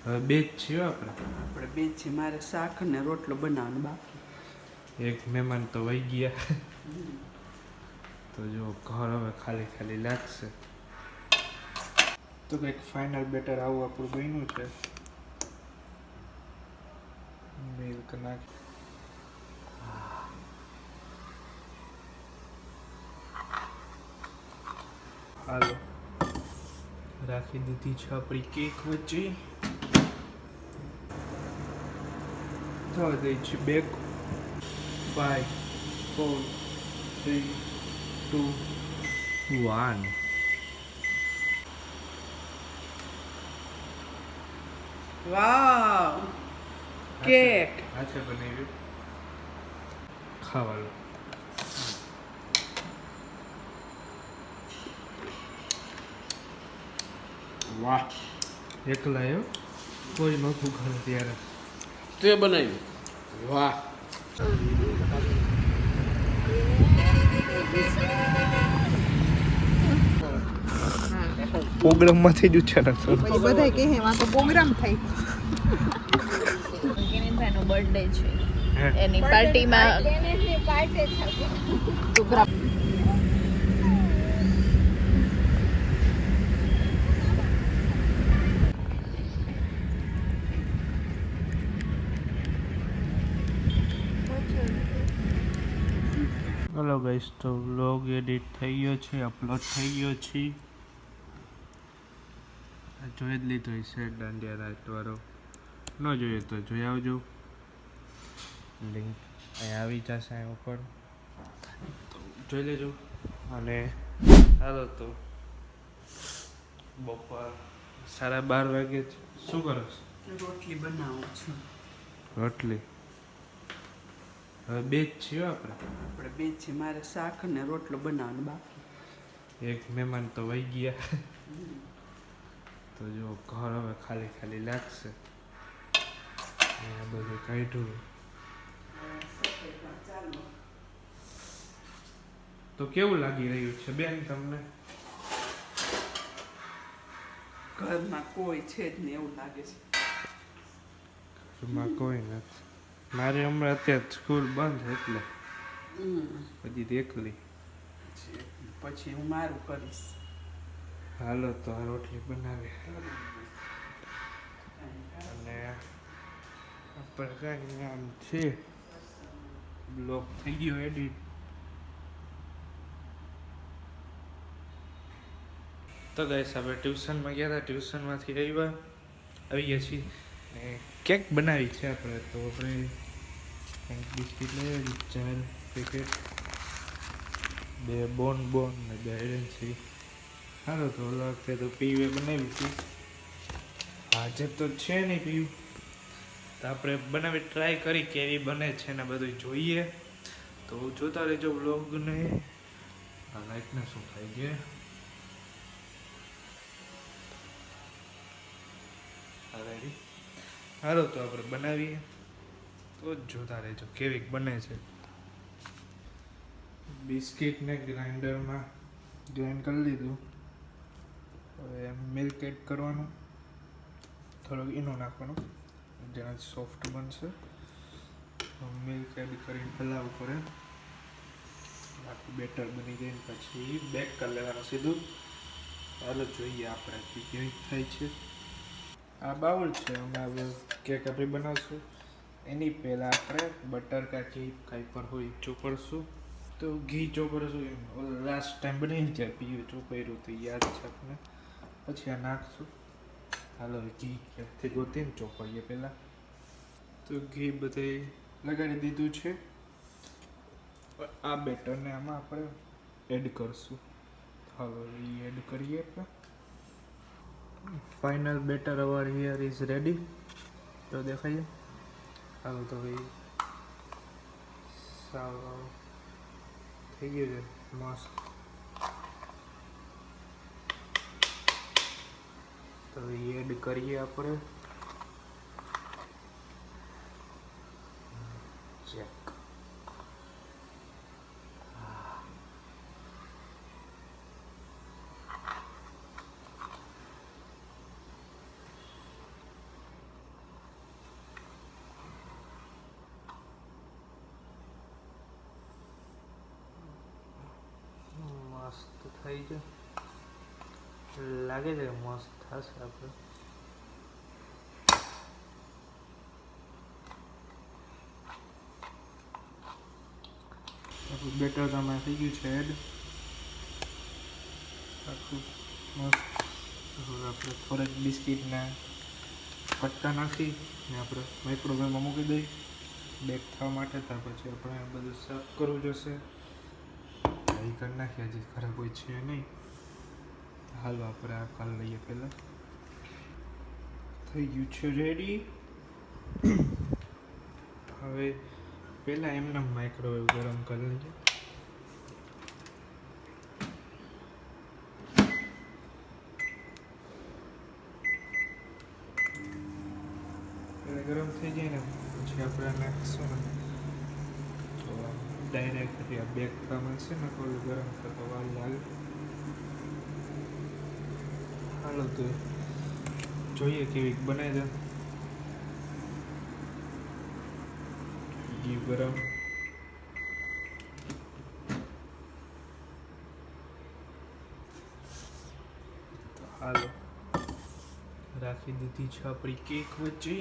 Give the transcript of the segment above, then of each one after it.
હવે બે જ છીએ આપણે બે છીએ. મારે શાક અને રોટલો બનાવવાનો બાકી. એક મહેમાન તો વહી ગયા. તો જો ઘર હવે ખાલી ખાલી લાગશે. તો કંઈક ફાઇનલ બેટર આવું આપણું બન્યું છે. મિલ્ક નાખી હાલો રાખી દીધી છે આપણી કેક વચ્ચે. થવા દઈ છે બેક. 5 4 3 2 1. વાવ, કેક હાથે બનાવ્યું. ખાવાનું વાહ. એકલા આવ્યો, કોઈ નહોતું ઘરે ત્યારે. તે બનાવ્યું. વાહ. પ્રોગ્રામમાંથી જ ઉછેર હતો. પછી બધા કહે એમાં તો પ્રોગ્રામ થઈ. કેનેભાઈનો બર્થડે છે, એની પાર્ટીમાં હલો ગાઈસ, તો વ્લોગ એડિટ થઈ ગયો છે, અપલોડ થઈ ગયો છે. જોઈ જ લીધો છે દાંડિયા રાતવાળો. ન જોઈએ તો જોઈ આવજો. લિંક અહીંયા આવી જશે અહીં ઉપર, તો જોઈ લેજો. અને હાલો તો બપોર 12:30 વાગે છે. શું કરો છો? રોટલી બનાવું છું. રોટલી હવે બે જ છીએ આપણે બે છીએ. મારે શાક અને રોટલો બનાવવાનો બાકી. એક મહેમાન તો વહી ગયા. તો જો ઘર હવે ખાલી ખાલી લાગશે. બધું કાઢ્યું. તો કેવું લાગી રહ્યું છે બેન તમને? ઘરમાં કોઈ છે જ નહીં એવું લાગે છે. ઘરમાં કોઈ નથી. મારે હમણાં અત્યારે સ્કૂલ બંધ એટલે બધી એકલી. પછી હું મારું કરીશ. હાલો તો આ રોટલી બનાવી અને આપણે કાંઈ આમ છે. બ્લોગ થઈ ગયો એડિટ. તો ગાઈસ આપણે ટ્યુશનમાં ગયા હતા. ટ્યુશનમાંથી આવી ગયા છીએ ને કેક બનાવી છે આપણે. તો આપણે કંઈક બિસ્કીટ લઈ 4 પેકેટ, 2 બોન ને 2 એડન્સી. સારું તો ઓલા વખતે તો પીવે બનાવી હતી. આજે તો છે નહીં પીવું, તો આપણે બનાવી ટ્રાય કરી કેવી બને છે ને બધું જોઈએ. તો જોતા રહેજો વ્લોગને. આ લાઈટને શું થાય છે? રેડી. સારું તો આપણે બનાવીએ, તો જ જોતા રહેજો કેવી બને છે. બિસ્કિટને ગ્રાઇન્ડરમાં ગ્રાઇન્ડ કરી લીધું. હવે મિલ્ક એડ કરવાનું, થોડોક ઈનો નાખવાનો જેનાથી સોફ્ટ બનશે. મિલ્ક એડ કરીને હલાવવું પડે. આખું બેટર બની જાય પછી બેક કરી લેવાનું સીધું. ચાલો જોઈએ આપણે કેવી થાય છે. આ બાઉલ છે. અમે હવે કેક આપણે બનાવશું. એની પહેલાં આપણે બટર કાં ઘી કાંઈ પર હોય ચોપડશું. તો ઘી ચોપડશું. એમ લાસ્ટ ટાઈમ બની જાય પીવું ચોપાયું તો યાદ છે આપણે. પછી આ નાખશું. હાલો ઘી ક્યાંકથી ગોતીને ચોપડીએ પહેલાં. તો ઘી બધે લગાડી દીધું છે. આ બેટરને આમાં આપણે એડ કરશું. હાલો એ એડ કરીએ આપણે. Final batter our here is ready. તો દેખાઈએ. હાલો તો ભાઈ સાવ થઈ ગયું છે મસ્ત. તો એડ કરીએ આપણે. ચેક. થઈ છે, લાગે છે મસ્ત થશે આપણે. આપણું બેટર તમે થઈ ગયું છે એડ. આખું મસ્ત. હવે આપણે થોડાક બિસ્કીટના પટ્ટા નાખી ને આપણે માઇક્રોવેવમાં મૂકી દઈ બેક થવા માટે. ત્યાર પછી આપણે બધું સાફ કરવું જોશે. એ કરી નાખીએ, હજી ખરાબ કોઈ છે નહીં. હાલો આપણે આ કાલ લઈએ. પહેલાં થઈ ગયું છે રેડી. હવે પહેલાં એમને માઇક્રોવેવ ગરમ કરી લઈએ. ગરમ થઈ જાય ને પછી આપણે નાખીશું ને તો ડાયરેક્ટ આ બેક થવા મળશે ને થોડું ગરમ થતો વાર લાગે. હાલો તો જોઈએ કેવી બને છે. ઘી ગરમ. હાલો રાખી દીધી છે આપણી કેક વચ્ચે.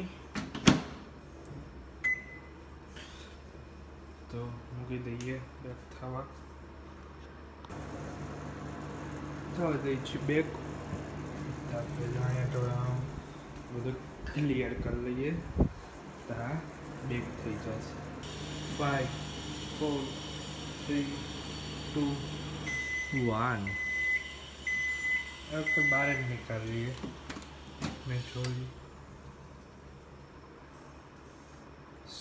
તો મૂકી દઈએ બેક થવા. થવા દઈએ છીએ બેક. આપણે અહીંયા તો બધું ક્લિયર કરી લઈએ તો આ બેક થઈ જશે. 5 4 3 2 1. अब तो बाहर निकाल लिए. मैं छोड़ी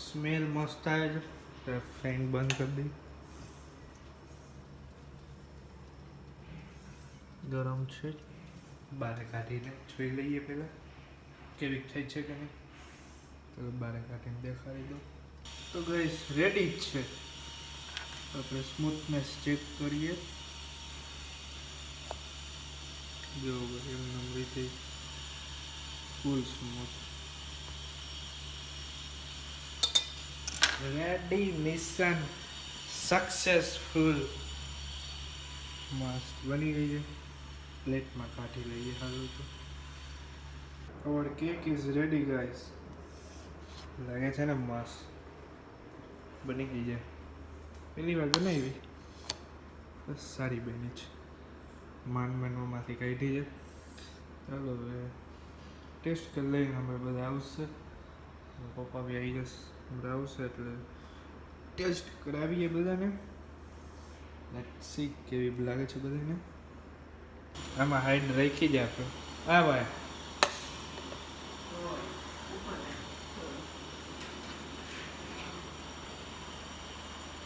स्मेल मस्त आया जो. तो फैन बंद कर दी. गरम છે બહાર કાઢીને જોઈ લઈએ પહેલાં કેવી થઈ છે કે નહીં. તો બહાર કાઢીને દેખાડી દો. તો ગાઈસ રેડી જ છે. આપણે સ્મૂથનેસ ચેક કરીએ. જો એમ રીતે ફૂલ સ્મૂથ. રેડી. Mission successful. મસ્ત બની ગઈ છે. પ્લેટમાં કાઢી લઈએ. હાલો તો our cake is ready guys. લાગે છે ને મસ્ત બની ગઈ છે. પહેલી વાર બનાવી બસ સારી બની છે. માંડમાંથી કાઢી છે. ચાલો હવે ટેસ્ટ કરી લઈને અમે બધા આવશે. પપ્પા બી આવી જશે. બધા આવશે એટલે ટેસ્ટ કરાવીએ બધાને. લેટ્સ સી કેવી લાગે છે બધાને. આમાં હાઈડ રાખી જ આપણે. હા ભાઈ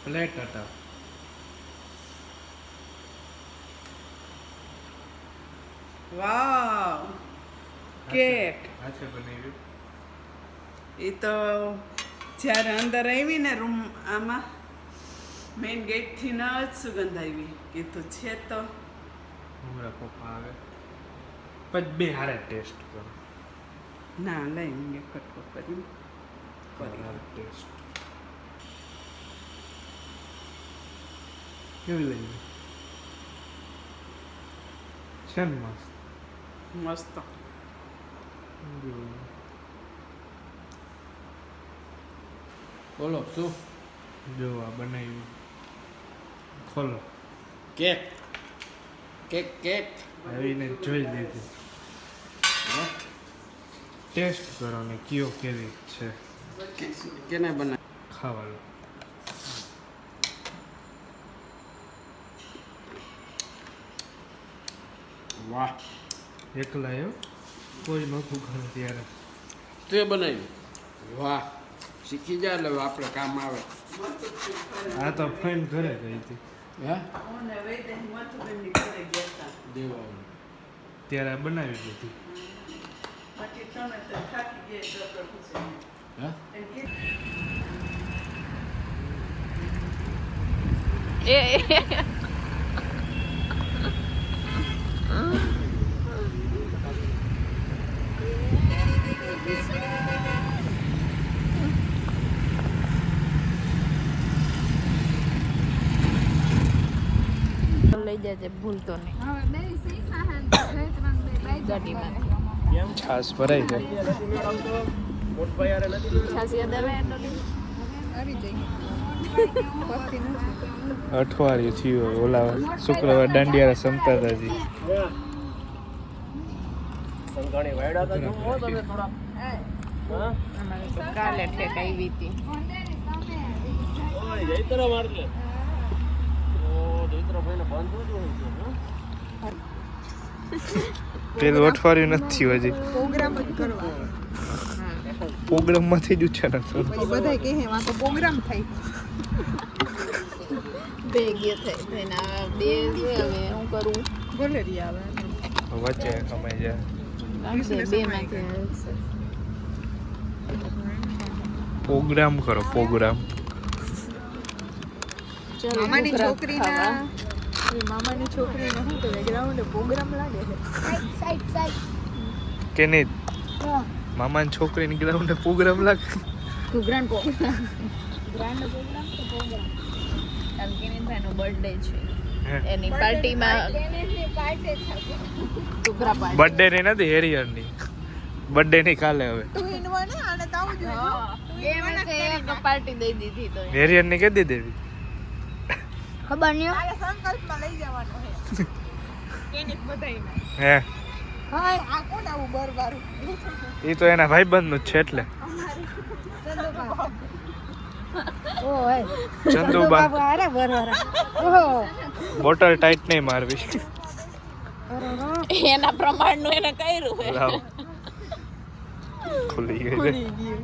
પ્લેટ હતા. વાવ કેક. હાથે બનાવ્યું. એ તો જ્યારે અંદર આવી ને રૂમ આમાં મેઇન ગેટથી ન જ સુગંધ આવી. કીધું છે તો હમણાં પપ્પા આવે પછી બે હારે ટેસ્ટ કરો. ના લઈને કટકો કરી ટેસ્ટ કેવી લાગી છે ને મસ્ત. મસ્ત. બોલો શું જો આ બનાવ્યું. ખોલો. કેક કેક કેક આવીને જોઈ લીધું. ટેસ્ટ કરો ને કયો કેવી છે. કેને બનાવી? ખાવાનું. વાહ એકલા એવો કોઈ નહોતું ઘરે ત્યારે. તે બનાવ્યું? વાહ શીખી જાય એટલે હવે આપણે કામ આવે. આ તો ફ્રેન્ડ ઘરે ગઈ હતી હા હું ને વૈદ્ય મથુબેનની ઘરે ગયા હતા. દેવાનું ત્યારે આ બનાવી દીધી. બાકી તમે તો થાકી ગયા ડૉક્ટર પૂછે હા એમ કે લઈ જજે ભૂલતો નહીં ગાડીમાંથી છાસ ભરાઈ છે. છાસ યાદ આવે આવી જઈ પત્તી નથી અઠવાડિયું થયું ઓલા શુક્રવાર દાંડિયા રમતા હતા જી. અમારે તો કાલે ઠેક આવી હતી પેલું અઠવાડિયું નથી થયું હજી. પ્રોગ્રામ જ કરવા પ્રોગ્રામમાંથી જ ઉછા નથી. પછી બધા કહે આ તો પ્રોગ્રામ થાય બે ગયો થઈ થઈને આ બે છે હવે હું કરું ગોલેરી આવે વચ્ચે કમાઈ જાય. બે માંથી પ્રોગ્રામ કરો પ્રોગ્રામ. મામાની છોકરીના મામાની છોકરીને શું કહેવાય ગ્રાઉન્ડે પ્રોગ્રામ લાગે છે કે નહીં મામાની છોકરીની ગ્રાઉન્ડે પ્રોગ્રામ લાગે. ગ્રાન્ડ પ્રોગ્રામ ગ્રાન્ડ પ્રોગ્રામ તો પ્રોગ્રામ કાલ કેનેભાઈનો બર્થડે છે એની પાર્ટીમાં ટુકડા પાર્ટી બર્થડે ની નથી હેરિયરની બર્થડે ની કાલે હવે તું ઇનવાને આને તો આવું જોઈએ બે વચ્ચે એક પાર્ટી દઈ દીધી તો હેરિયર ની કે દેવી ખબર નહીં આને સંકલ્પમાં લઈ જવાનો છે કેની બધાયને હે હા આ કોણ આવું બરવારું એ તો એના ભાઈબંધ નું જ છે એટલે ઓય ચંદુબા અરે બરવારા ઓહો બોટલ ટાઈટ નહીં મારવી. એના પ્રમાણનું એને કર્યું હે લાવ ખુલી ગઈ છે. ખુલી ગયું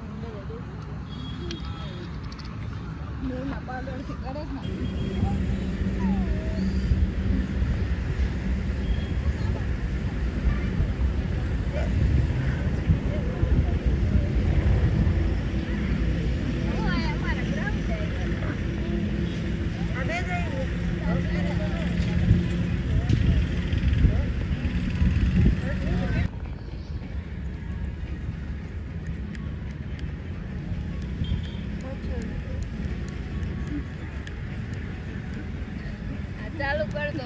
ચાલુ કર દો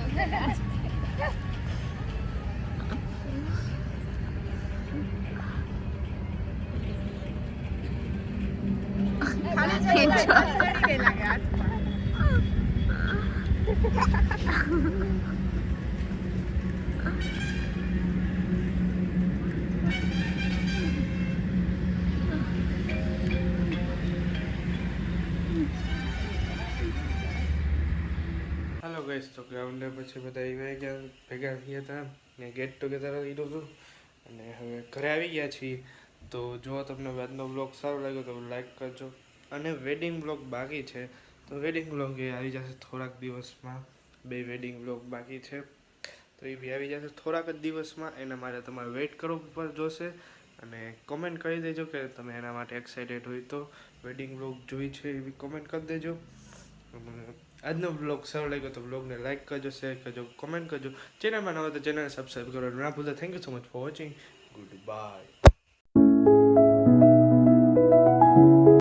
હેલો ગાઈસ, તો ગ્રાઉન્ડે પછી બધા આવ્યા ગયા ભેગા થયા હતા ને ગેટ ટુગેધર લીધું હતું અને હવે ઘરે આવી ગયા છીએ. તો જો તમને આજનો બ્લોગ સારો લાગ્યો તો લાઈક કરજો અને વેડિંગ બ્લોગ બાકી છે તો વેડિંગ બ્લોગ એ આવી જશે થોડાક દિવસમાં. 2 વેડિંગ બ્લોગ બાકી છે તો એ બી આવી જશે થોડાક જ દિવસમાં. એના માટે તમારે વેઇટ કરવું પર જોશે અને કોમેન્ટ કરી દેજો કે તમે એના માટે એક્સાઇટેડ હોય તો વેડિંગ બ્લોગ જોઈ છે એવી કોમેન્ટ કરી દેજો. આજનો બ્લોગ સારો લાગ્યો તો બ્લોગને લાઈક કરજો, શેર કરજો, કોમેન્ટ કરજો. ચેનલમાં ન હોય તો ચેનલને સબસ્ક્રાઈબ કરવાનું ના ભૂલતા. Thank you so much for watching. Good bye.